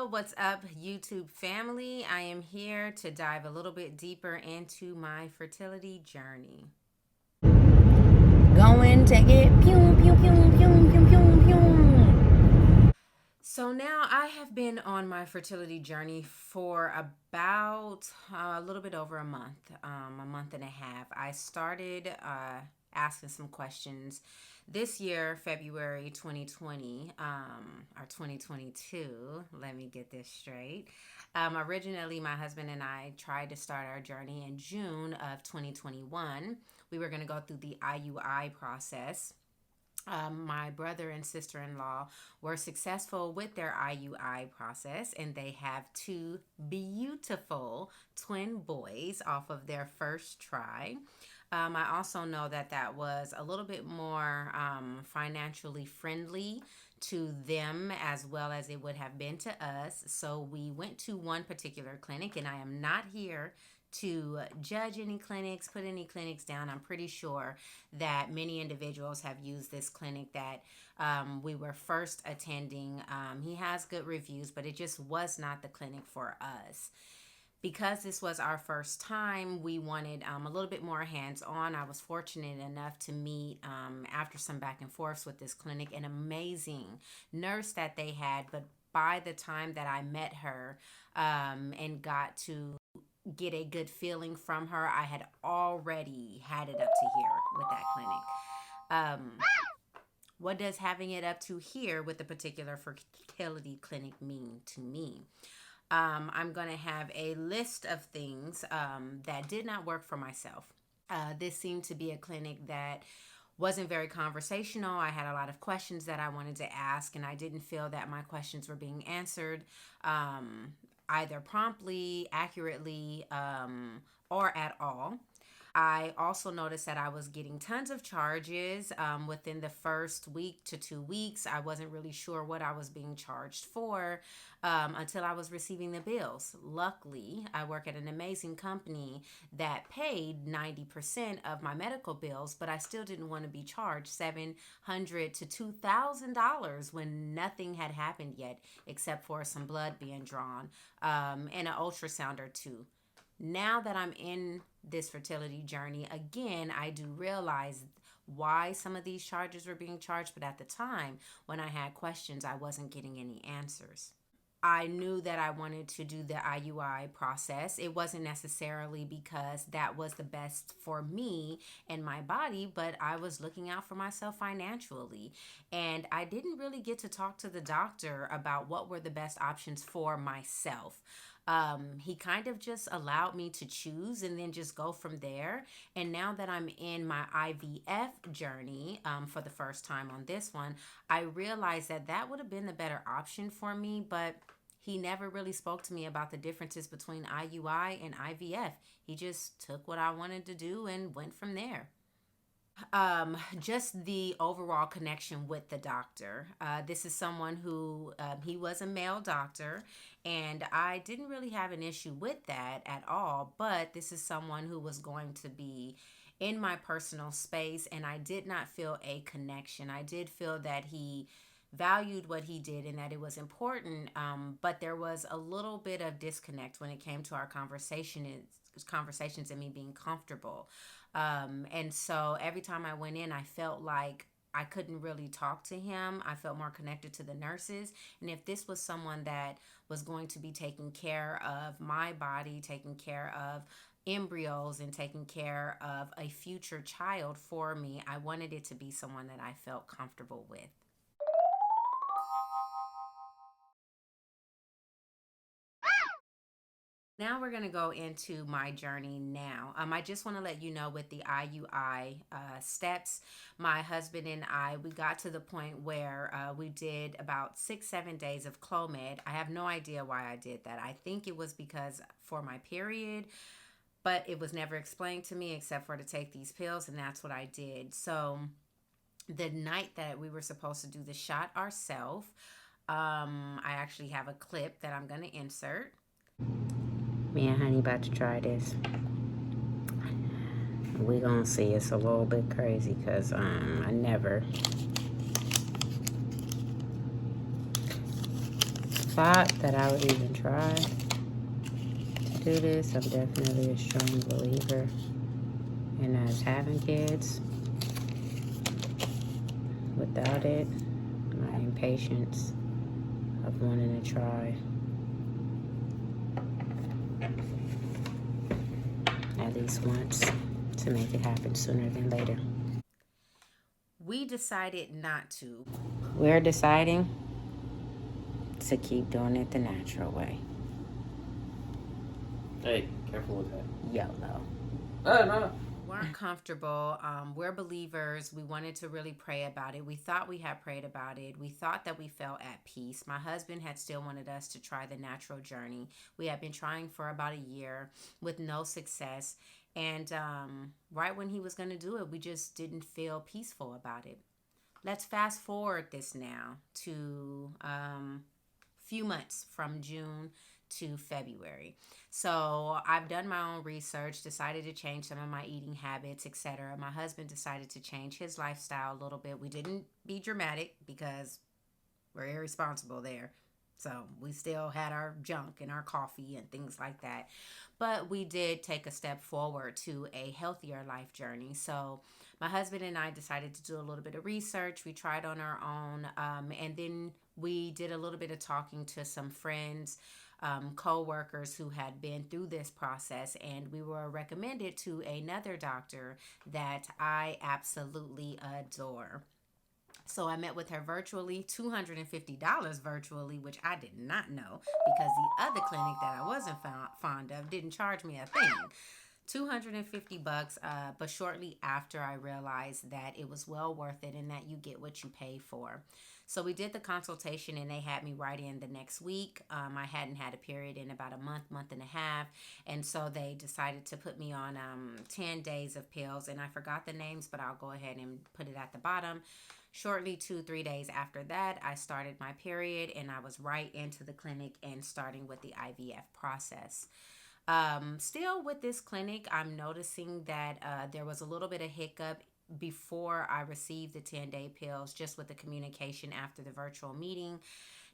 Hello, what's up, YouTube family? I am here to dive a little bit deeper into my fertility journey. Going, take it, pew, pew, pew, pew, pew, pew, pew. So now I have been on my fertility journey for about a little bit over a month and a half. I started asking some questions this year, February 2020, or 2022. Let me get this straight. Originally, my husband and I tried to start our journey in June of 2021. We were going to go through the IUI process. My brother and sister-in-law were successful with their IUI process, and they have two beautiful twin boys off of their first try. I also know that that was a little bit more financially friendly to them as well as it would have been to us. So we went to one particular clinic, and I am not here to judge any clinics, put any clinics down. I'm pretty sure that many individuals have used this clinic that we were first attending. He has good reviews, but it just was not the clinic for us. Because this was our first time, we wanted a little bit more hands-on. I was fortunate enough to meet, after some back and forths with this clinic, an amazing nurse that they had. But by the time that I met her and got to get a good feeling from her, I had already had it up to here with that clinic. Um, what does having it up to here with the particular fertility clinic mean to me? I'm going to have a list of things that did not work for myself. This seemed to be a clinic that wasn't very conversational. I had a lot of questions that I wanted to ask, and I didn't feel that my questions were being answered either promptly, accurately, or at all. I also noticed that I was getting tons of charges within the first week to 2 weeks. I wasn't really sure what I was being charged for until I was receiving the bills. Luckily, I work at an amazing company that paid 90% of my medical bills, but I still didn't want to be charged $700 to $2,000 when nothing had happened yet except for some blood being drawn and an ultrasound or two. Now that I'm in this fertility journey, again, I do realize why some of these charges were being charged, but at the time when I had questions, I wasn't getting any answers. I knew that I wanted to do the IUI process. It wasn't necessarily because that was the best for me and my body, but I was looking out for myself financially. And I didn't really get to talk to the doctor about what were the best options for myself. He kind of just allowed me to choose and then just go from there. And now that I'm in my IVF journey for the first time on this one, I realized that that would have been the better option for me, but he never really spoke to me about the differences between IUI and IVF. He just took what I wanted to do and went from there. Just the overall connection with the doctor. This is someone who he was a male doctor, and I didn't really have an issue with that at all. But this is someone who was going to be in my personal space, and I did not feel a connection. I did feel that he valued what he did and that it was important, but there was a little bit of disconnect when it came to our conversations and me being comfortable. And so every time I went in, I felt like I couldn't really talk to him. I felt more connected to the nurses. And if this was someone that was going to be taking care of my body, taking care of embryos, and taking care of a future child for me, I wanted it to be someone that I felt comfortable with. Now we're going to go into my journey now. I just want to let you know with the IUI steps, my husband and I, we got to the point where we did about 6-7 days of Clomid. I have no idea why I did that. I think it was because for my period, but it was never explained to me except for to take these pills, and that's what I did. So the night that we were supposed to do the shot ourselves, I actually have a clip that I'm going to insert. Me and Honey about to try this. We gonna see. It's a little bit crazy because I never thought that I would even try to do this. I'm definitely a strong believer in us having kids. Without it, my impatience of wanting to try at least once to make it happen sooner than later. We decided not to. We're deciding to keep doing it the natural way. Hey, careful with that. YOLO. No. Weren't comfortable. We're believers. We wanted to really pray about it. We thought we had prayed about it. We thought that we felt at peace. My husband had still wanted us to try the natural journey. We had been trying for about a year with no success. And right when he was going to do it, we just didn't feel peaceful about it. Let's fast forward this now to few months from June to February. So I've done my own research, decided to change some of my eating habits, etc. My husband decided to change his lifestyle a little bit. We didn't be dramatic because we're irresponsible there. So we still had our junk and our coffee and things like that. But we did take a step forward to a healthier life journey. So my husband and I decided to do a little bit of research. We tried on our own. And then we did a little bit of talking to some friends, co-workers who had been through this process. And we were recommended to another doctor that I absolutely adore. So I met with her virtually, $250 virtually, which I did not know because the other clinic that I wasn't fond of didn't charge me a thing. $250, but shortly after I realized that it was well worth it and that you get what you pay for. So we did the consultation and they had me right in the next week. I hadn't had a period in about a month and a half. And so they decided to put me on 10 days of pills. And I forgot the names, but I'll go ahead and put it at the bottom. Shortly 2-3 days after that, I started my period and I was right into the clinic and starting with the IVF process. Still with this clinic, I'm noticing that there was a little bit of hiccup before I received the 10-day pills, just with the communication after the virtual meeting.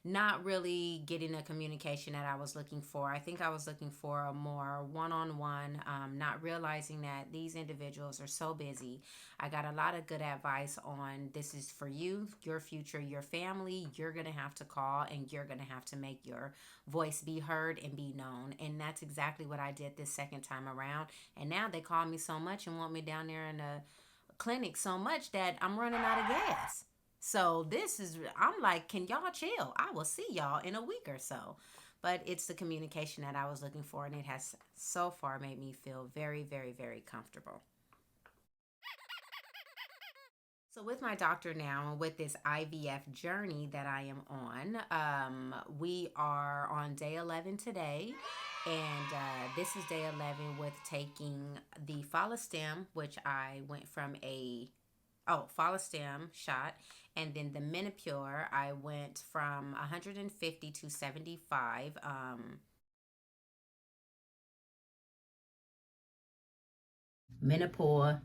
Not really getting the communication that I was looking for. I think I was looking for a more one-on-one, not realizing that these individuals are so busy. I got a lot of good advice on this is for you, your future, your family. You're going to have to call and you're going to have to make your voice be heard and be known. And that's exactly what I did this second time around. And now they call me so much and want me down there in the clinic so much that I'm running out of gas. So I'm like, can y'all chill? I will see y'all in a week or so. But it's the communication that I was looking for, and it has so far made me feel very, very, very comfortable. So with my doctor now and with this IVF journey that I am on, we are on day 11 today. And this is day 11 with taking the follistim, which I went from follistim shot. And then the Menopur, I went from 150 to 75. Menopur,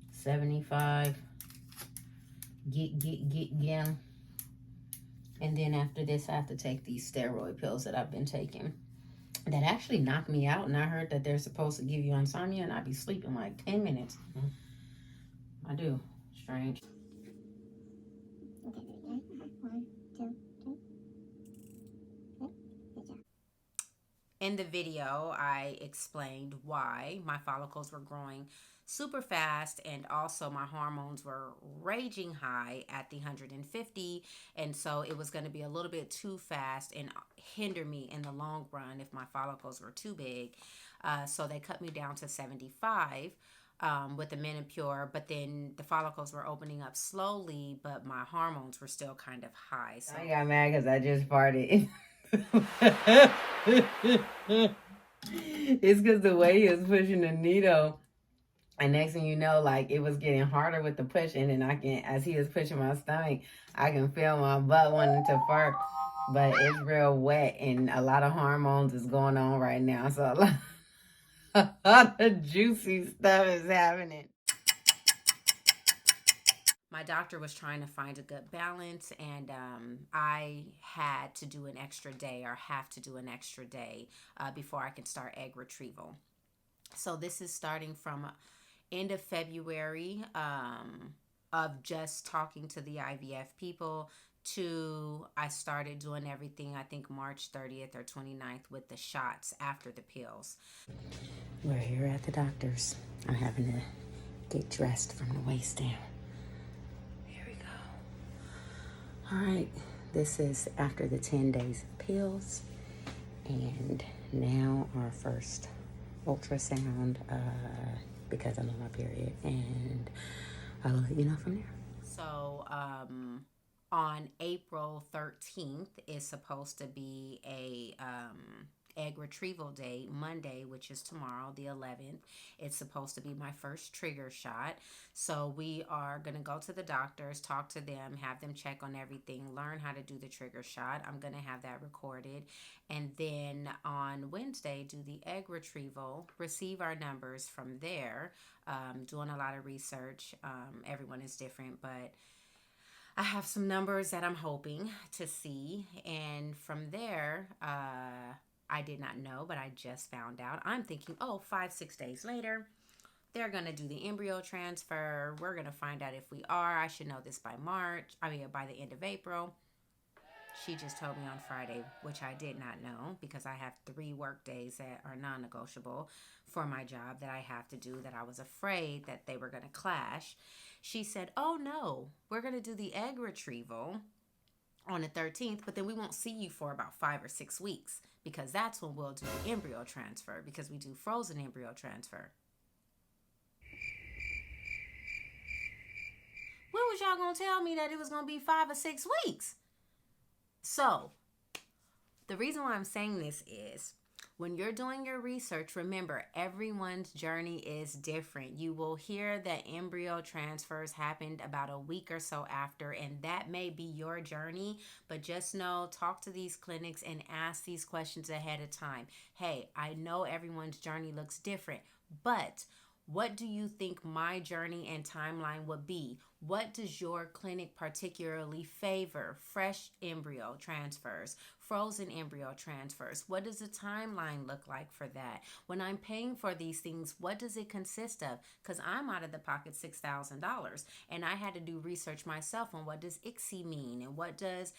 75. Get. And then after this, I have to take these steroid pills that I've been taking. That actually knocked me out. And I heard that they're supposed to give you insomnia, and I'd be sleeping like 10 minutes. I do. Strange. In the video, I explained why my follicles were growing super fast and also my hormones were raging high at the 150, and so it was going to be a little bit too fast and hinder me in the long run if my follicles were too big. So they cut me down to 75 with the Menopur, but then the follicles were opening up slowly, but my hormones were still kind of high. So I got mad because I just farted. It's because the way he was pushing the needle, and next thing you know, like, it was getting harder with the pushing, and as he was pushing my stomach, I can feel my butt wanting to fart, but it's real wet, and a lot of hormones is going on right now, so a lot of juicy stuff is happening. my doctor was trying to find a good balance, and I had to do an extra day, or have to do an extra day before I can start egg retrieval. So this is starting from end of February, of just talking to the IVF people, to I started doing everything, I think March 30th or 29th, with the shots after the pills. We're here at the doctor's. I'm having to get dressed from the waist down. Here we go. All right, this is after the 10 days of pills, and now our first ultrasound, because I'm on my period, and I'll let you know from there. So on April 13th is supposed to be a egg retrieval day. Monday, which is tomorrow, the 11th, it's supposed to be my first trigger shot. So we are going to go to the doctors, talk to them, have them check on everything, learn how to do the trigger shot. I'm going to have that recorded. And then on Wednesday, do the egg retrieval, receive our numbers from there. Doing a lot of research. Everyone is different, but I have some numbers that I'm hoping to see. And from there, I did not know, but I just found out. I'm thinking, 5-6 days later, they're going to do the embryo transfer. We're going to find out if we are. I should know this by by the end of April. She just told me on Friday, which I did not know, because I have 3 work days that are non-negotiable for my job that I have to do, that I was afraid that they were going to clash. She said, oh no, we're going to do the egg retrieval on the 13th, but then we won't see you for about 5 or 6 weeks, because that's when we'll do the embryo transfer, because we do frozen embryo transfer. When was y'all going to tell me that it was going to be 5 or 6 weeks? So, the reason why I'm saying this is, when you're doing your research, remember, everyone's journey is different. You will hear that embryo transfers happened about a week or so after, and that may be your journey, but just know, talk to these clinics and ask these questions ahead of time. Hey, I know everyone's journey looks different, but what do you think my journey and timeline would be? What does your clinic particularly favor? Fresh embryo transfers, frozen embryo transfers. What does the timeline look like for that? When I'm paying for these things, what does it consist of? Because I'm out of the pocket $6,000, and I had to do research myself on what does ICSI mean, and what does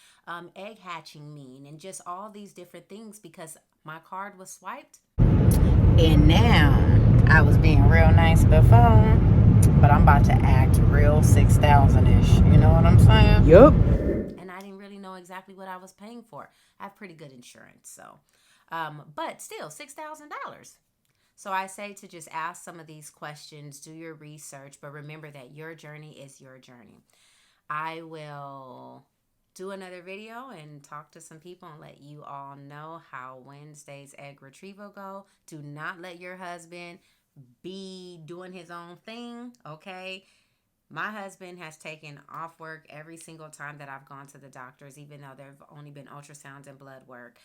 egg hatching mean, and just all these different things, because my card was swiped. And now, I was being real nice before, but I'm about to act real 6,000-ish. You know what I'm saying? Yup. And I didn't really know exactly what I was paying for. I have pretty good insurance, so. But still, $6,000. So I say to just ask some of these questions, do your research, but remember that your journey is your journey. I will do another video and talk to some people and let you all know how Wednesday's egg retrieval go. Do not let your husband be doing his own thing, okay? My husband has taken off work every single time that I've gone to the doctors, even though there have only been ultrasounds and blood work.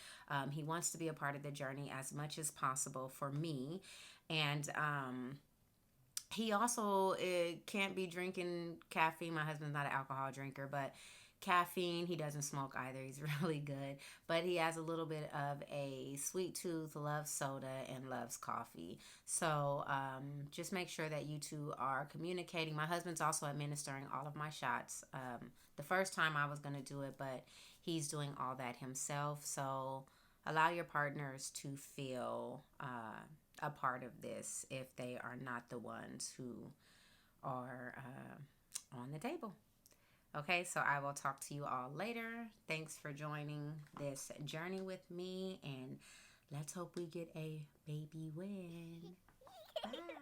He wants to be a part of the journey as much as possible for me. And he also can't be drinking caffeine. My husband's not an alcohol drinker, but caffeine, he doesn't smoke either. He's really good, but he has a little bit of a sweet tooth, loves soda, and loves coffee. So just make sure that you two are communicating. My husband's also administering all of my shots. The first time I was going to do it, but he's doing all that himself. So allow your partners to feel a part of this if they are not the ones who are on the table. Okay, so I will talk to you all later. Thanks for joining this journey with me, and let's hope we get a baby win. Bye.